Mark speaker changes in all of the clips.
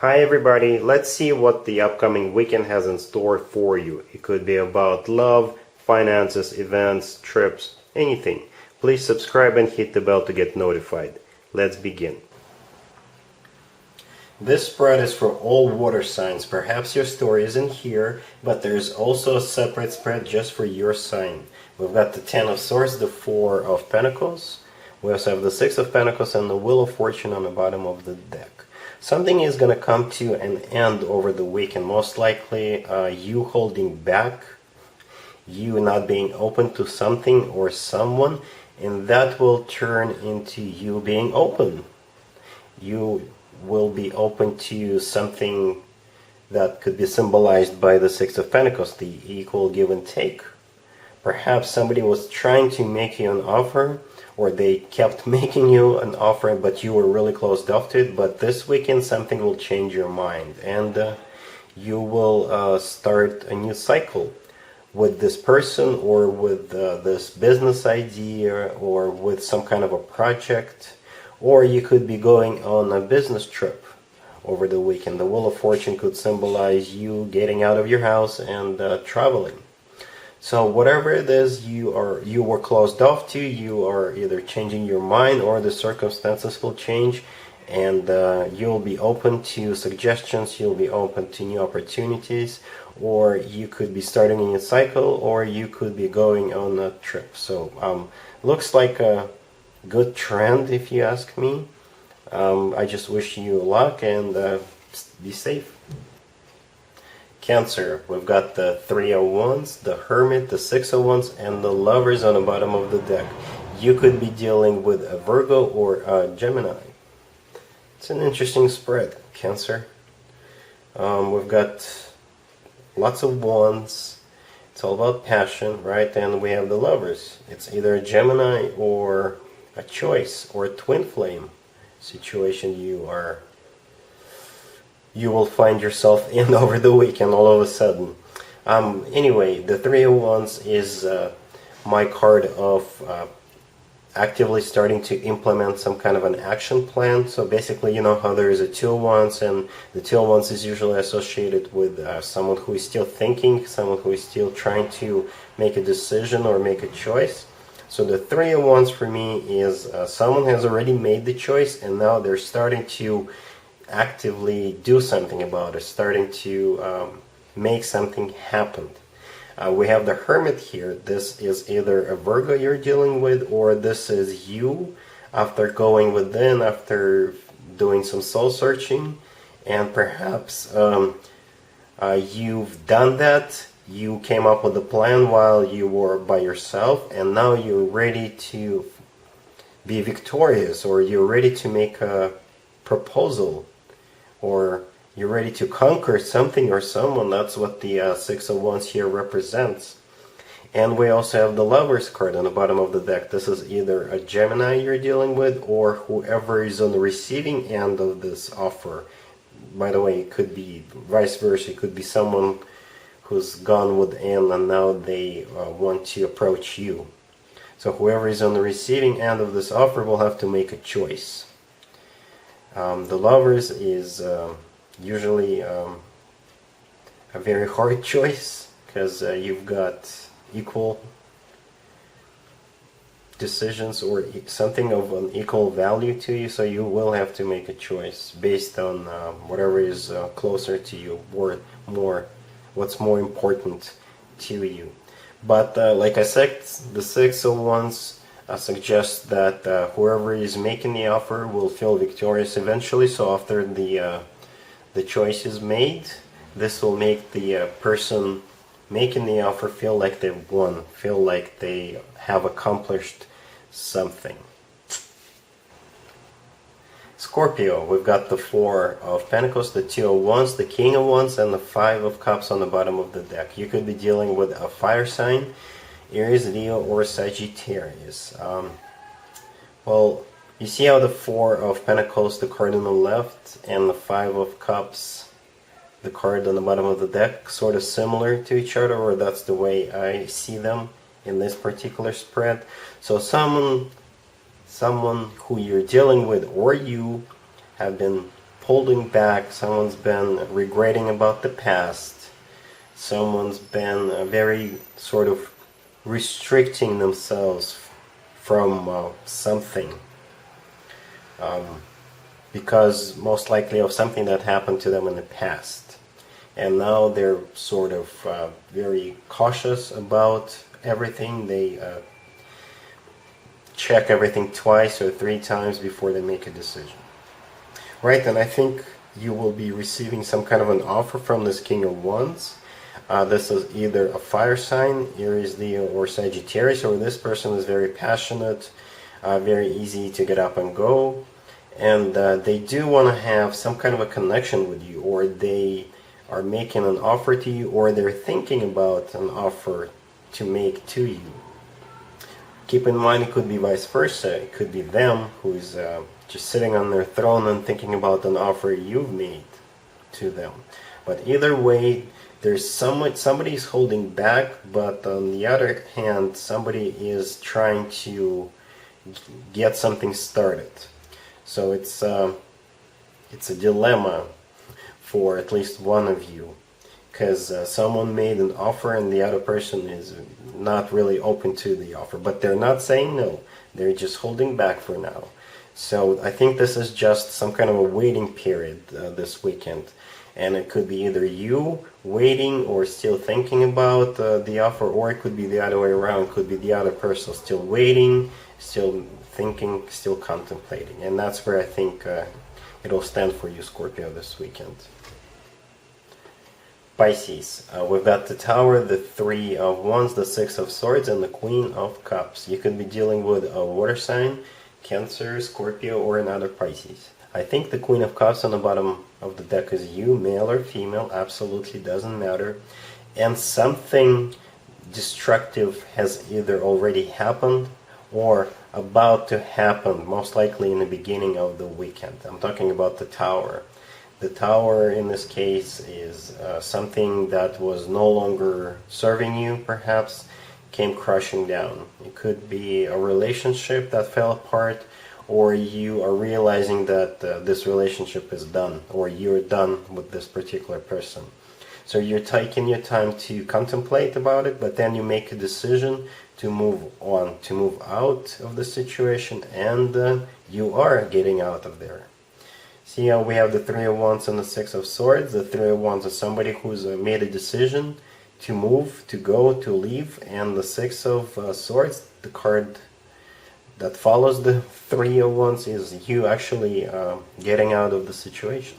Speaker 1: Hi everybody, let's see what the upcoming weekend has in store for you. It could be about love, finances, events, trips, anything. Please subscribe and hit the bell to get notified. Let's begin. This spread is for all water signs. Perhaps your story isn't here, but there's also a separate spread just for your sign. We've got the Ten of Swords, the Four of Pentacles. We also have the Six of Pentacles and the Wheel of Fortune on the bottom of the deck. Something is going to come to an end over the weekend. Most likely you holding back, you not being open to something or someone, and that will turn into you being open. You will be open to something that could be symbolized by the Six of Pentacles, the equal give and take. Perhaps somebody was trying to make you an offer, or they kept making you an offer, but you were really closed off to it. But this weekend something will change your mind, and you will start a new cycle with this person, or with this business idea, or with some kind of a project, or you could be going on a business trip over the weekend. The Wheel of Fortune could symbolize you getting out of your house and traveling. So whatever it is you were closed off to, you are either changing your mind or the circumstances will change, and you'll be open to suggestions, you'll be open to new opportunities, or you could be starting a new cycle, or you could be going on a trip. So looks like a good trend if you ask me. I just wish you luck and be safe. Cancer, we've got the Three of Wands, the Hermit, the Six of Wands, and the Lovers on the bottom of the deck. You could be dealing with a Virgo or a Gemini. It's an interesting spread, Cancer. We've got lots of Wands. It's all about passion, right? And we have the Lovers. It's either a Gemini or a choice, or a twin flame situation you will find yourself in over the weekend all of a sudden. Anyway, the Three of Wands is my card of actively starting to implement some kind of an action plan. So basically, you know how there is a Two of Wands, and the Two of Wands is usually associated with someone who is still thinking, someone who is still trying to make a decision or make a choice. So the Three of Wands for me is someone has already made the choice, and now they're starting to actively do something about it, starting to make something happen. We have the Hermit here. This is either a Virgo you're dealing with, or this is you after going within, after doing some soul searching, and perhaps you've done that. You came up with a plan while you were by yourself, and now you're ready to be victorious, or you're ready to make a proposal, or you're ready to conquer something or someone. That's what the Six of Wands here represents. And we also have the Lovers card on the bottom of the deck. This is either a Gemini you're dealing with, or whoever is on the receiving end of this offer. By the way, it could be vice versa. It could be someone who's gone within and now they want to approach you. So whoever is on the receiving end of this offer will have to make a choice. The Lovers is usually a very hard choice, because you've got equal decisions or something of an equal value to you, so you will have to make a choice based on whatever is closer to you, or what's more important to you. But like I said, the Six of Wands suggests that whoever is making the offer will feel victorious eventually. So after the choice is made, this will make the person making the offer feel like they've won, feel like they have accomplished something. Scorpio, we've got the Four of Pentacles, the Two of Wands, the King of Wands, and the Five of Cups on the bottom of the deck. You could be dealing with a fire sign, Aries, Leo, or Sagittarius. Well, you see how the Four of Pentacles, the card on the left, and the Five of Cups, the card on the bottom of the deck, sort of similar to each other, or that's the way I see them in this particular spread. So someone who you're dealing with, or you have been holding back, someone's been regretting about the past, someone's been very sort of restricting themselves from something, because most likely of something that happened to them in the past. And now they're sort of very cautious about everything. They check everything twice or 3 times before they make a decision. Right, and I think you will be receiving some kind of an offer from this King of Wands. This is either a fire sign, Aries, Leo, or Sagittarius, or this person is very passionate, very easy to get up and go, and they do want to have some kind of a connection with you, or they are making an offer to you, or they're thinking about an offer to make to you. Keep in mind, it could be vice versa. It could be them who's just sitting on their throne and thinking about an offer you've made to them. But either way, there's somebody's holding back, but on the other hand, somebody is trying to get something started. So it's a dilemma for at least one of you, because someone made an offer and the other person is not really open to the offer, but they're not saying no, they're just holding back for now. So I think this is just some kind of a waiting period this weekend, and it could be either you waiting or still thinking about the offer, or it could be the other way around. It could be the other person still waiting, still thinking, still contemplating, and that's where I think it'll stand for you, Scorpio, this weekend. Pisces, we've got the Tower, the 3 of Wands, the 6 of Swords, and the Queen of Cups. You could be dealing with a water sign, Cancer, Scorpio, or another Pisces. I think the Queen of Cups on the bottom of the deck is you, male or female, absolutely doesn't matter. And something destructive has either already happened or about to happen, most likely in the beginning of the weekend. I'm talking about the Tower. The Tower in this case is something that was no longer serving you, perhaps, came crushing down. It could be a relationship that fell apart, or you are realizing that this relationship is done, or you're done with this particular person. So you're taking your time to contemplate about it, but then you make a decision to move on, to move out of the situation, and you are getting out of there. See how we have the 3 of Wands and the 6 of Swords. The 3 of Wands is somebody who's made a decision to move, to go, to leave, and the 6 of Swords, the card that follows the 3 of Wands, is you actually getting out of the situation.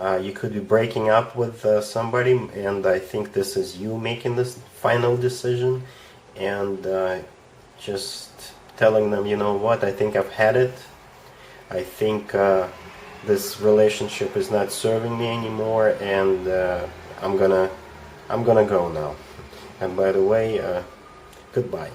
Speaker 1: You could be breaking up with somebody, and I think this is you making this final decision and just telling them, you know what, I think I've had it. I think this relationship is not serving me anymore, and I'm gonna go now. And by the way, goodbye.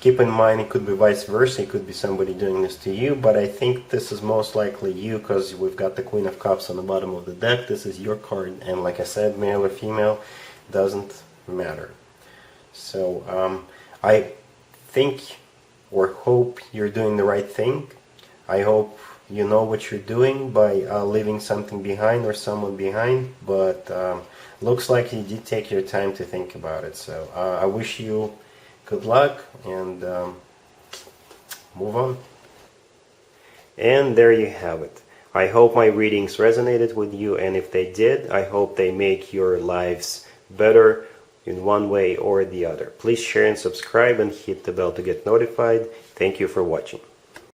Speaker 1: Keep in mind, it could be vice versa. It could be somebody doing this to you, but I think this is most likely you, because we've got the Queen of Cups on the bottom of the deck. This is your card, and like I said, male or female, doesn't matter. So I think or hope you're doing the right thing. I hope you know what you're doing by leaving something behind or someone behind, but looks like you did take your time to think about it. So I wish you good luck and move on. And there you have it. I hope my readings resonated with you, and if they did, I hope they make your lives better in one way or the other. Please share and subscribe and hit the bell to get notified. Thank you for watching.